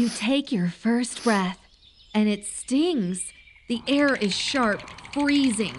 You take your first breath, and it stings. The air is sharp, freezing.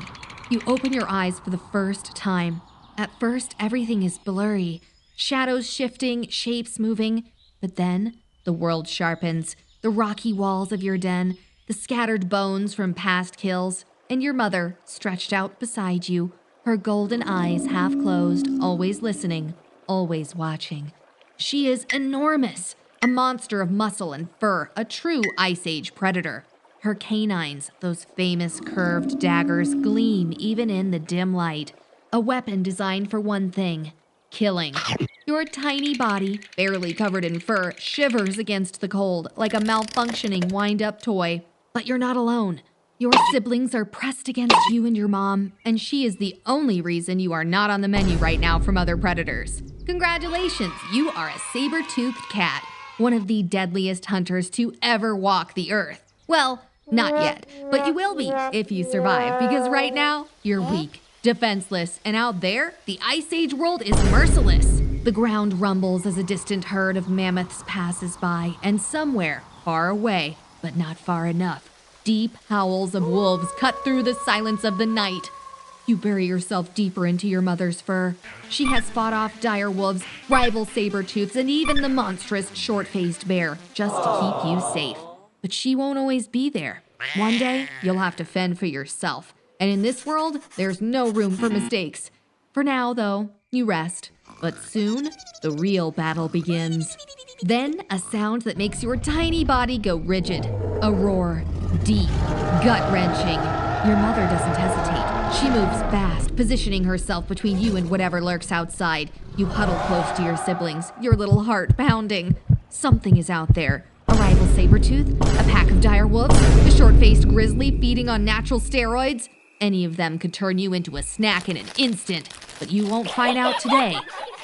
You open your eyes for the first time. At first, everything is blurry, shadows shifting, shapes moving. But then, the world sharpens. The rocky walls of your den, the scattered bones from past kills, and your mother stretched out beside you, her golden eyes half closed, always listening, always watching. She is enormous, a monster of muscle and fur, a true Ice Age predator. Her canines, those famous curved daggers, gleam even in the dim light. A weapon designed for one thing: killing. Your tiny body, barely covered in fur, shivers against the cold like a malfunctioning wind-up toy. But you're not alone. Your siblings are pressed against you and your mom, and she is the only reason you are not on the menu right now from other predators. Congratulations, you are a Sabertooth Cat, one of the deadliest hunters to ever walk the earth. Well, not yet, but you will be if you survive, because right now, you're weak, defenseless, and out there, the Ice Age world is merciless. The ground rumbles as a distant herd of mammoths passes by, and somewhere, far away, but not far enough, deep howls of wolves cut through the silence of the night. You bury yourself deeper into your mother's fur. She has fought off dire wolves, rival saber-tooths, and even the monstrous short-faced bear, just to keep you safe. But she won't always be there. One day, you'll have to fend for yourself. And in this world, there's no room for mistakes. For now, though, you rest. But soon, the real battle begins. Then, a sound that makes your tiny body go rigid. A roar. Deep. Gut-wrenching. Your mother doesn't hesitate. She moves fast, positioning herself between you and whatever lurks outside. You huddle close to your siblings, your little heart pounding. Something is out there. A rival saber-tooth, a pack of dire wolves, a short-faced grizzly feeding on natural steroids. Any of them could turn you into a snack in an instant, but you won't find out today.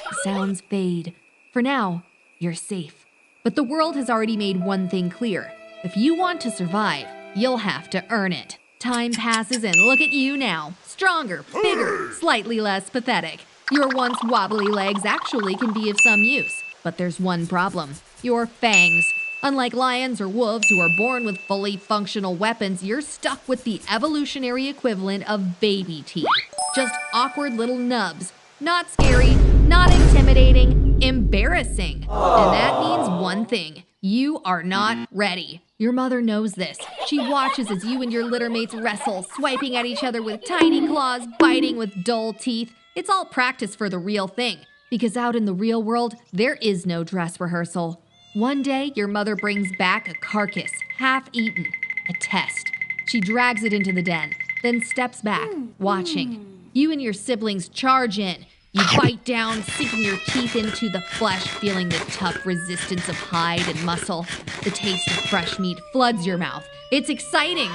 The sounds fade. For now, you're safe. But the world has already made one thing clear. If you want to survive, you'll have to earn it. Time passes and look at you now. Stronger, bigger, slightly less pathetic. Your once wobbly legs actually can be of some use. But there's one problem. Your fangs. Unlike lions or wolves who are born with fully functional weapons, you're stuck with the evolutionary equivalent of baby teeth. Just awkward little nubs. Not scary, not intimidating, embarrassing. And that means one thing. You are not ready. Your mother knows this. She watches as you and your littermates wrestle, swiping at each other with tiny claws, biting with dull teeth. It's all practice for the real thing. Because out in the real world, there is no dress rehearsal. One day, your mother brings back a carcass, half-eaten, a test. She drags it into the den, then steps back, watching. You and your siblings charge in. You bite down, sinking your teeth into the flesh, feeling the tough resistance of hide and muscle. The taste of fresh meat floods your mouth. It's exciting.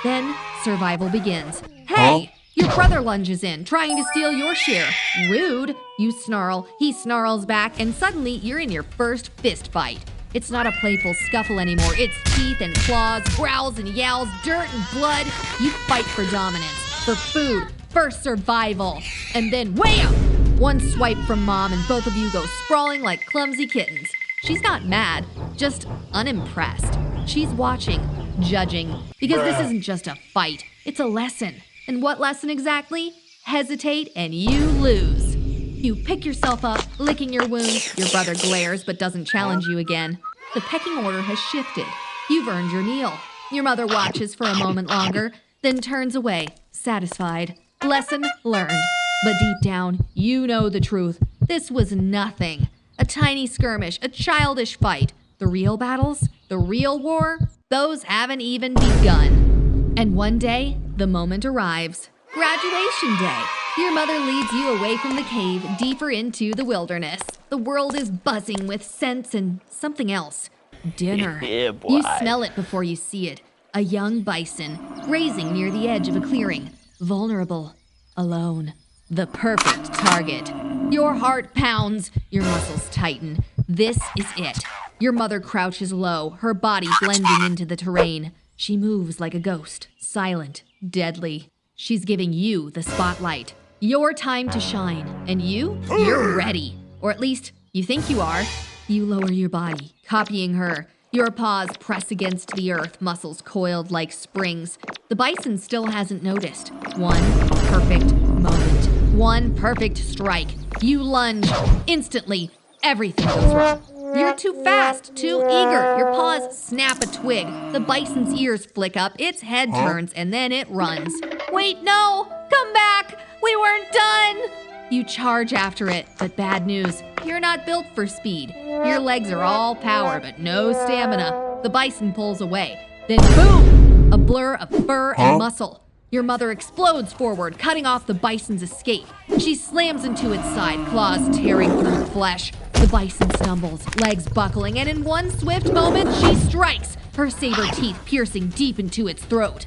Then, survival begins. Hey! Your brother lunges in, trying to steal your share. Rude. You snarl, he snarls back, and suddenly you're in your first fist fight. It's not a playful scuffle anymore. It's teeth and claws, growls and yowls, dirt and blood. You fight for dominance, for food, for survival. And then wham! One swipe from mom and both of you go sprawling like clumsy kittens. She's not mad, just unimpressed. She's watching, judging, because this isn't just a fight, it's a lesson. And what lesson exactly? Hesitate and you lose. You pick yourself up, licking your wounds. Your brother glares but doesn't challenge you again. The pecking order has shifted. You've earned your meal. Your mother watches for a moment longer, then turns away, satisfied. Lesson learned. But deep down, you know the truth. This was nothing. A tiny skirmish, a childish fight. The real battles, the real war, those haven't even begun. And one day, the moment arrives. Graduation day. Your mother leads you away from the cave, deeper into the wilderness. The world is buzzing with scents and something else. Dinner. Yeah, boy. You smell it before you see it. A young bison, grazing near the edge of a clearing. Vulnerable. Alone. The perfect target. Your heart pounds. Your muscles tighten. This is it. Your mother crouches low, her body blending into the terrain. She moves like a ghost, silent, deadly. She's giving you the spotlight. Your time to shine. And you're ready. Or at least, you think you are. You lower your body, copying her. Your paws press against the earth, muscles coiled like springs. The bison still hasn't noticed. One perfect moment. One perfect strike. You lunge. Instantly, everything goes wrong. You're too fast, too eager. Your paws snap a twig. The bison's ears flick up, its head turns, and then it runs. Wait, no! Come back! We weren't done! You charge after it, but bad news. You're not built for speed. Your legs are all power, but no stamina. The bison pulls away. Then boom! A blur of fur and muscle. Your mother explodes forward, cutting off the bison's escape. She slams into its side, claws tearing through flesh. The bison stumbles, legs buckling, and in one swift moment, she strikes, her saber teeth piercing deep into its throat.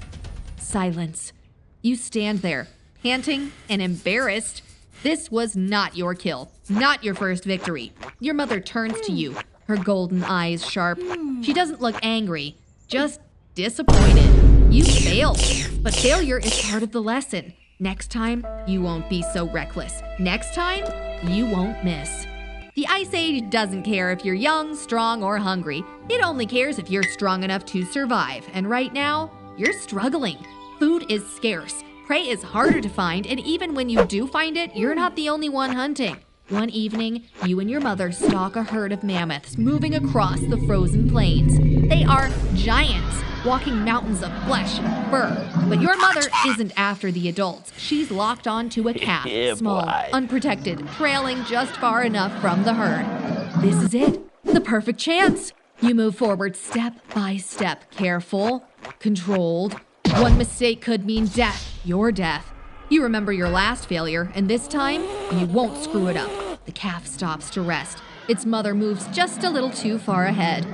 Silence. You stand there, panting and embarrassed. This was not your kill, not your first victory. Your mother turns to you, her golden eyes sharp. She doesn't look angry, just disappointed. You failed, but failure is part of the lesson. Next time, you won't be so reckless. Next time, you won't miss. The Ice Age doesn't care if you're young, strong, or hungry. It only cares if you're strong enough to survive. And right now, you're struggling. Food is scarce. Prey is harder to find, and even when you do find it, you're not the only one hunting. One evening, you and your mother stalk a herd of mammoths moving across the frozen plains. They are giants, walking mountains of flesh and fur. But your mother isn't after the adults. She's locked onto a calf, small, unprotected, trailing just far enough from the herd. This is it, the perfect chance. You move forward step by step, careful, controlled. One mistake could mean death, your death. You remember your last failure, and this time, you won't screw it up. The calf stops to rest. Its mother moves just a little too far ahead.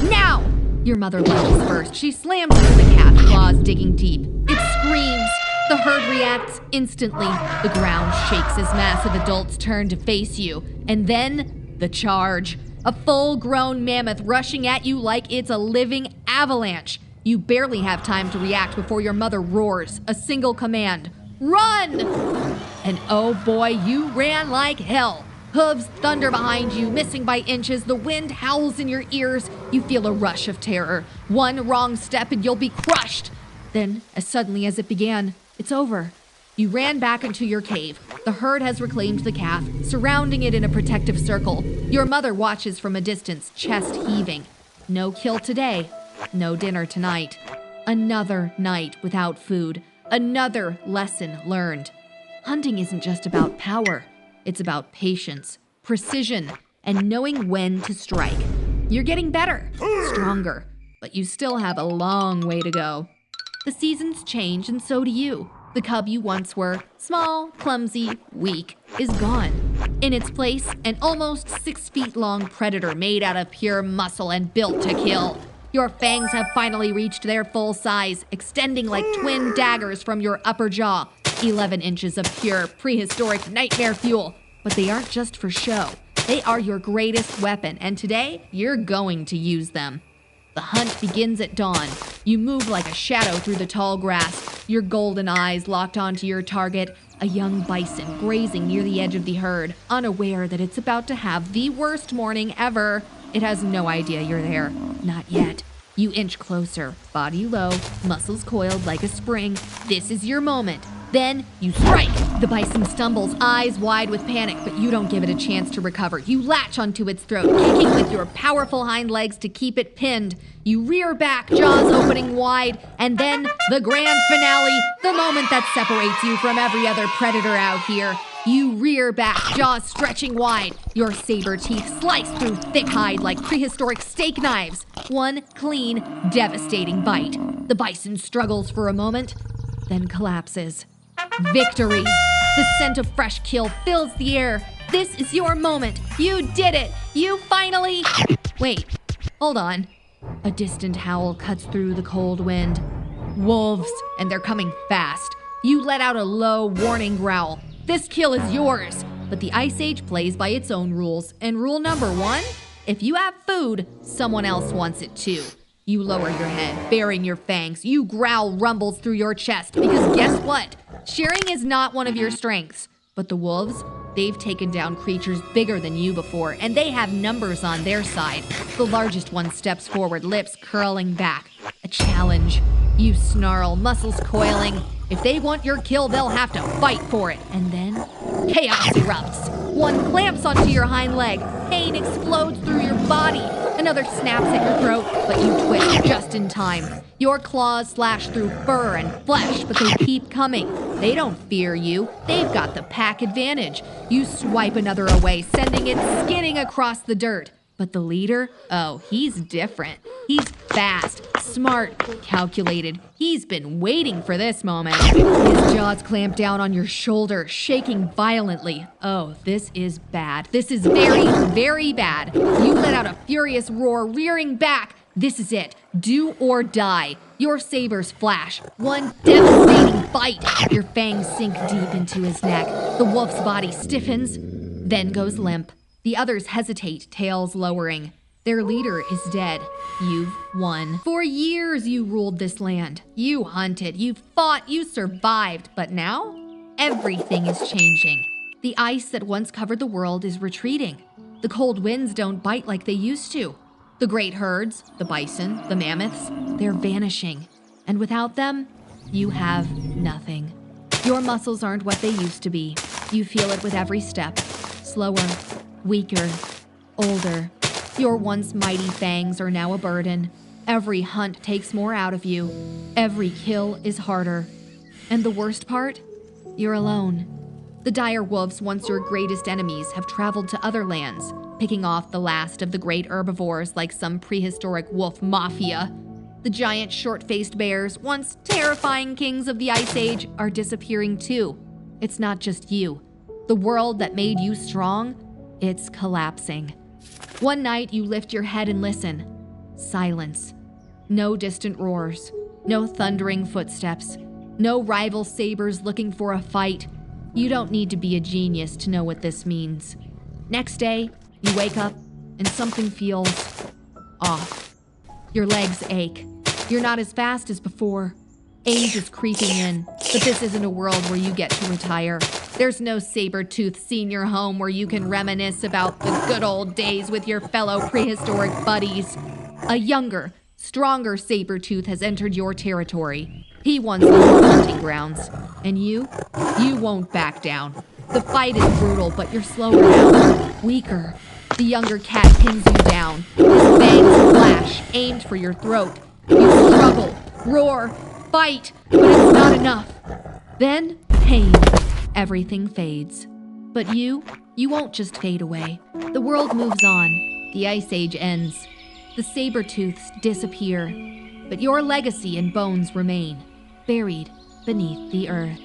Now! Your mother lunges first. She slams into the calf, claws digging deep. It screams. The herd reacts instantly. The ground shakes as massive adults turn to face you. And then, the charge. A full-grown mammoth rushing at you like it's a living avalanche. You barely have time to react before your mother roars. A single command. Run! And oh boy, you ran like hell. Hooves thunder behind you, missing by inches. The wind howls in your ears. You feel a rush of terror. One wrong step and you'll be crushed. Then, as suddenly as it began, it's over. You ran back into your cave. The herd has reclaimed the calf, surrounding it in a protective circle. Your mother watches from a distance, chest heaving. No kill today. No dinner tonight. Another night without food. Another lesson learned. Hunting isn't just about power. It's about patience, precision, and knowing when to strike. You're getting better, stronger, but you still have a long way to go. The seasons change, and so do you. The cub you once were, small, clumsy, weak, is gone. In its place, an almost 6 feet long predator made out of pure muscle and built to kill. Your fangs have finally reached their full size, extending like twin daggers from your upper jaw. 11 inches of pure, prehistoric nightmare fuel. But they aren't just for show. They are your greatest weapon, and today, you're going to use them. The hunt begins at dawn. You move like a shadow through the tall grass, your golden eyes locked onto your target, a young bison grazing near the edge of the herd, unaware that it's about to have the worst morning ever. It has no idea you're there. Not yet. You inch closer, body low, muscles coiled like a spring. This is your moment. Then you strike. The bison stumbles, eyes wide with panic, but you don't give it a chance to recover. You latch onto its throat, kicking with your powerful hind legs to keep it pinned. You rear back, jaws opening wide, and then the grand finale, the moment that separates you from every other predator out here. You rear back, jaws stretching wide. Your saber teeth slice through thick hide like prehistoric steak knives. One clean, devastating bite. The bison struggles for a moment, then collapses. Victory! The scent of fresh kill fills the air. This is your moment. You did it. You finally... Wait, hold on. A distant howl cuts through the cold wind. Wolves, and they're coming fast. You let out a low, warning growl. This kill is yours. But the Ice Age plays by its own rules. And rule number 1, if you have food, someone else wants it too. You lower your head, baring your fangs. You growl rumbles through your chest because guess what? Sharing is not one of your strengths. But the wolves, They've taken down creatures bigger than you before, and they have numbers on their side. The largest one steps forward, lips curling back. A challenge. You snarl, muscles coiling. If they want your kill, they'll have to fight for it. And then, chaos erupts. One clamps onto your hind leg. Pain explodes through your body. Another snaps at your throat, but you twist just in time. Your claws slash through fur and flesh, but they keep coming. They don't fear you. They've got the pack advantage. You swipe another away, sending it skidding across the dirt. But the leader? Oh, he's different. He's fast, smart, calculated. He's been waiting for this moment. His jaws clamp down on your shoulder, shaking violently. Oh, this is bad. This is very, very bad. You let out a furious roar, rearing back. This is it. Do or die. Your sabers flash. One devastating bite. Your fangs sink deep into his neck. The wolf's body stiffens, then goes limp. The others hesitate, tails lowering. Their leader is dead. You've won. For years you ruled this land. You hunted, you fought, you survived. But now, everything is changing. The ice that once covered the world is retreating. The cold winds don't bite like they used to. The great herds, the bison, the mammoths, they're vanishing. And without them, you have nothing. Your muscles aren't what they used to be. You feel it with every step. Slower, weaker, older. Your once mighty fangs are now a burden. Every hunt takes more out of you. Every kill is harder. And the worst part? You're alone. The dire wolves, once your greatest enemies, have traveled to other lands, picking off the last of the great herbivores like some prehistoric wolf mafia. The giant short-faced bears, once terrifying kings of the Ice Age, are disappearing too. It's not just you. The world that made you strong, it's collapsing. One night you lift your head and listen. Silence. No distant roars. No thundering footsteps. No rival sabers looking for a fight. You don't need to be a genius to know what this means. Next day, you wake up and something feels off. Your legs ache. You're not as fast as before. Age is creeping in, but this isn't a world where you get to retire. There's no Sabertooth senior home where you can reminisce about the good old days with your fellow prehistoric buddies. A younger, stronger Sabertooth has entered your territory. He wants your hunting grounds. And you won't back down. The fight is brutal, but you're slower now, weaker. The younger cat pins you down. His fangs flash, aimed for your throat. You struggle, roar, fight, but it's not enough. Then, pain. Everything fades. But you won't just fade away. The world moves on. The Ice Age ends. The Sabertooths disappear. But your legacy and bones remain, buried beneath the earth.